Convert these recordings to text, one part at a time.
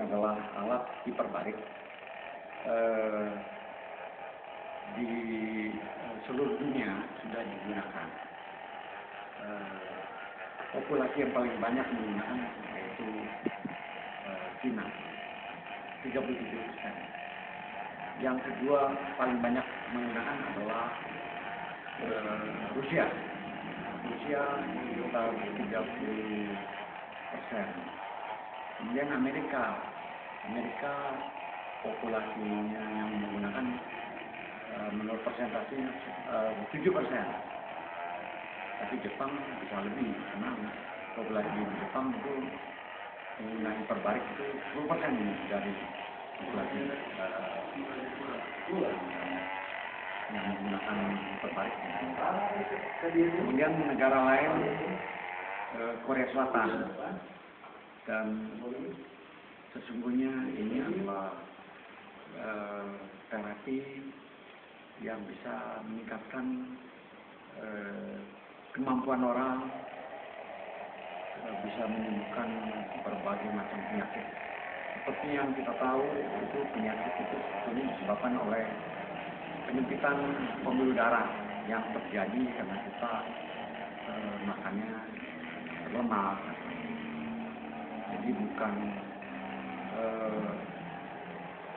adalah alat hiperbarik. Di seluruh dunia sudah digunakan. Populasi yang paling banyak menggunakan yaitu Cina, 37%. Yang kedua paling banyak menggunakan adalah Rusia. Rusia sekitar 30%. Kemudian Amerika populasinya yang menggunakan menurut persentase 7%. Tapi Jepang bisa lebih, karena populasi di Jepang itu menggunakan hiperbarik itu 10% dari populasi yang menggunakan hiperbarik. Kemudian negara lain Korea Selatan, dan sesungguhnya ini adalah terapi yang bisa meningkatkan kemampuan orang, bisa menyembuhkan berbagai macam penyakit. Seperti yang kita tahu, itu penyakit itu sebetulnya disebabkan oleh penyempitan pembuluh darah yang terjadi karena kita makannya lemak. Jadi bukan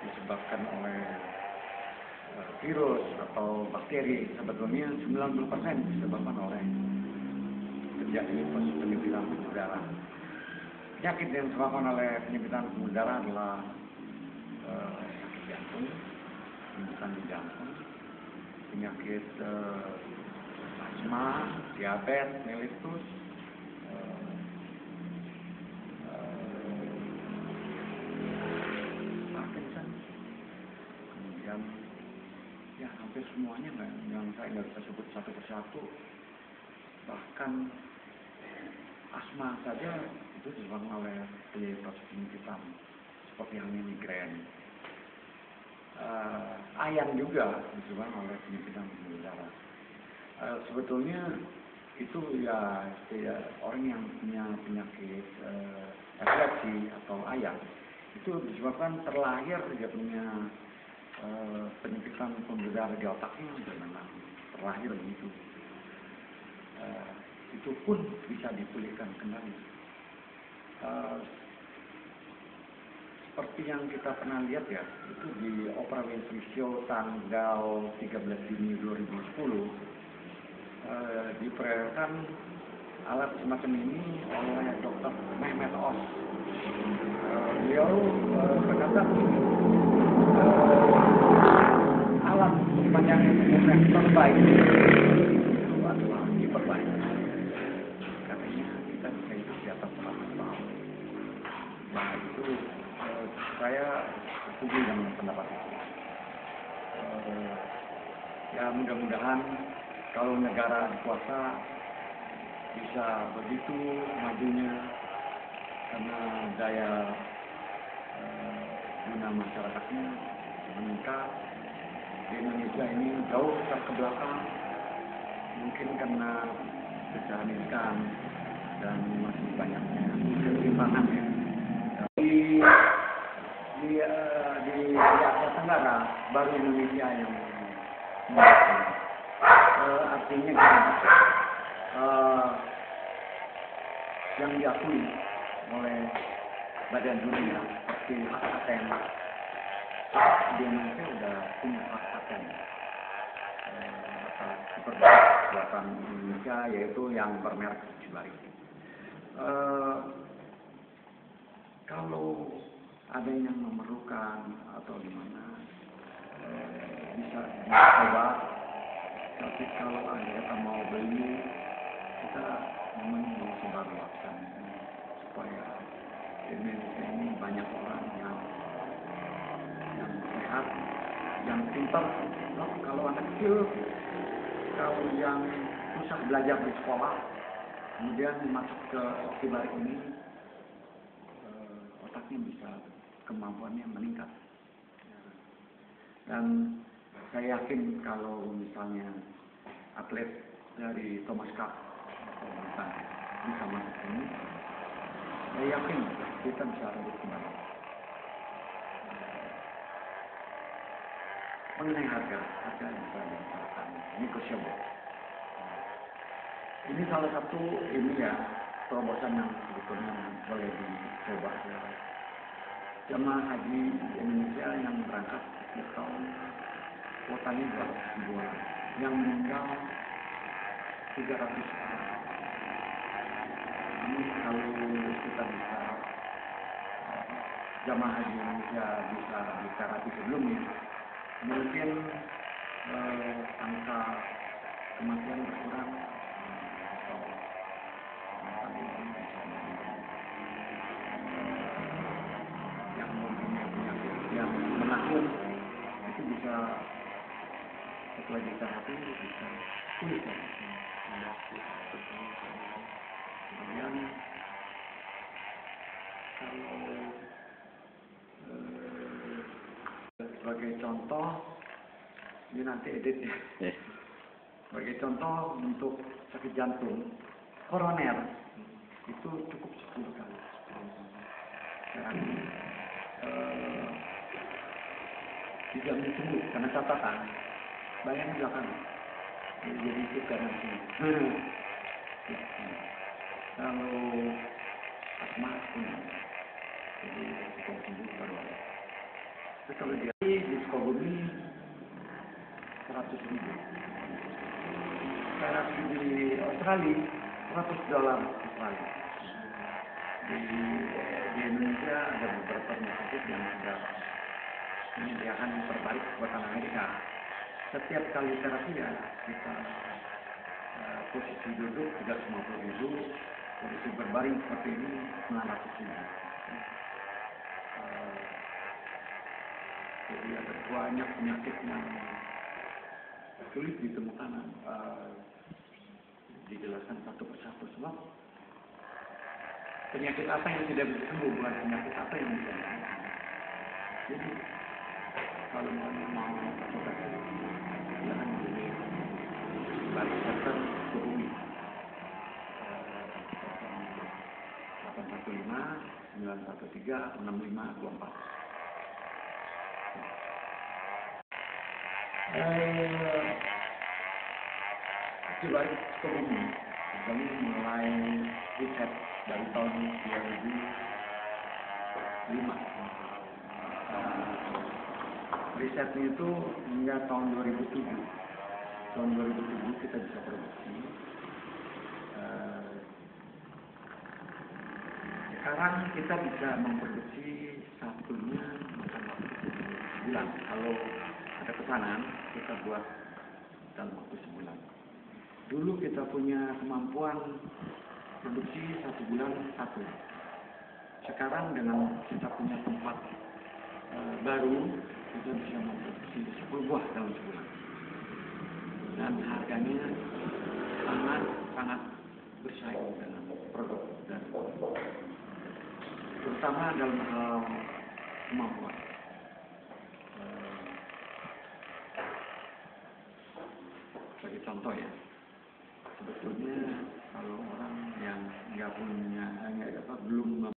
disebabkan oleh virus atau bakteri, sebetulnya 90% disebabkan oleh terjadi penyempitan pembuluh darah. Penyakit yang disebabkan oleh penyempitan pembuluh darah adalah sakit jantung, penyempitan di jantung, penyakit asma, diabetes, mellitus, Parkinson, kemudian ya hampir semuanya yang saya nggak bisa sebut satu persatu. Bahkan asma saja itu disebabkan oleh penyempitan seperti halnya migrain. Ayam juga disebabkan oleh penyempitan pembuluh darah. Sebetulnya itu ya orang yang punya penyakit epilepsi atau ayam itu disebabkan terlahir dia punya penyempitan pembuluh darah di otaknya, dan memang terlahir begitu. Itu pun bisa dipulihkan kembali. Seperti yang kita pernah lihat ya, itu di Oprah Winfrey Show tanggal 13 Juni 2010 diperkenalkan alat semacam ini oleh Dr. Mehmet Oz. Beliau berkata alat sepanjang yang terbaik itu adalah hiperbaik. Katanya kita bisa hidup di atas 100 tahun. Nah itu saya setuju dengan pendapat itu. Ya mudah-mudahan kalau negara kuasa bisa begitu majunya, karena daya guna masyarakatnya meningkat. Di Indonesia ini jauh ke belakang, mungkin karena secara pendidikan dan masih banyaknya ketimpangan ya. Di Asia Tenggara baru Indonesia yang artinya yang diakui oleh badan dunia seperti hak paten. Di Indonesia sudah punya hak paten atas hiperbarik buatan Indonesia, yaitu yang bermerek Hiperbarik. Kalau ada yang memerlukan atau gimana bisa dicoba, tapi kalau ada mau beli kita menunggu sebarluaskan supaya di Indonesia ini banyak orang yang sehat, yang pintar. Kalau anak kecil, kalau yang susah belajar di sekolah, kemudian masuk ke Hiperbarik ini, otaknya bisa, kemampuannya meningkat. Dan saya yakin kalau misalnya atlet dari Thomas Cup bisa masuk ini, saya yakin kita bisa rebut kembali. mengenai harga bisa dibicarakan negotiable. Ini salah satu ini ya terobosan yang sebetulnya boleh dicoba jemaah haji Indonesia yang berangkat setiap tahun kuotanya 200 ribu orang, yang meninggal 300 orang. Ini kalau kita bisa jemaah haji Indonesia bisa diterapi sebelumnya, mungkin angka kematian berkurang atau yang mempunyai penyakit yang menakut itu bisa setelah diterapi bisa pulih. Kemudian kalau sebagai contoh ini nanti edit ya. Sebagai contoh untuk sakit jantung koroner itu cukup 10 kali. Dan dijamin sembuh karena catatan bayangnya belakangan. Jadi itu garansi. Kalau asma pun jadi cukup sembuh baru. Tapi kalau dia di Sukabumi 100 ribu. Terapi di Australia $100 Australia. Di Indonesia ada beberapa rumah sakit yang sudah menyediakan tertarik buatan Amerika. Setiap kali terapi ya kita posisi duduk 350 ribu, posisi berbaring seperti ini 900 ribu. Jadi ada banyak penyakit yang sulit ditemukan, dijelaskan satu persatu sebab penyakit apa yang tidak bisa sembuh, bukan penyakit apa yang bisa sembuh. Jadi kalau mau obat silahkan jadi balik dokter Sukabumi 815 913 6524. Coba Sukabumi kami mulai riset dari tahun 2005. Risetnya itu hingga tahun 2007. Tahun 2007 kita bisa produksi. Sekarang kita bisa memproduksi satunya makan waktu 7 bulan. Kalau ada pesanan kita buat dalam waktu sebulan. Dulu kita punya kemampuan produksi 1 bulan 1. Sekarang dengan kita punya tempat baru, kita bisa memproduksi 10 buah dalam sebulan. Dan harganya sangat bersaing dengan produk dan terutama dalam hal kemampuan. Sebagai contoh ya, sebetulnya kalau orang yang nggak punya belum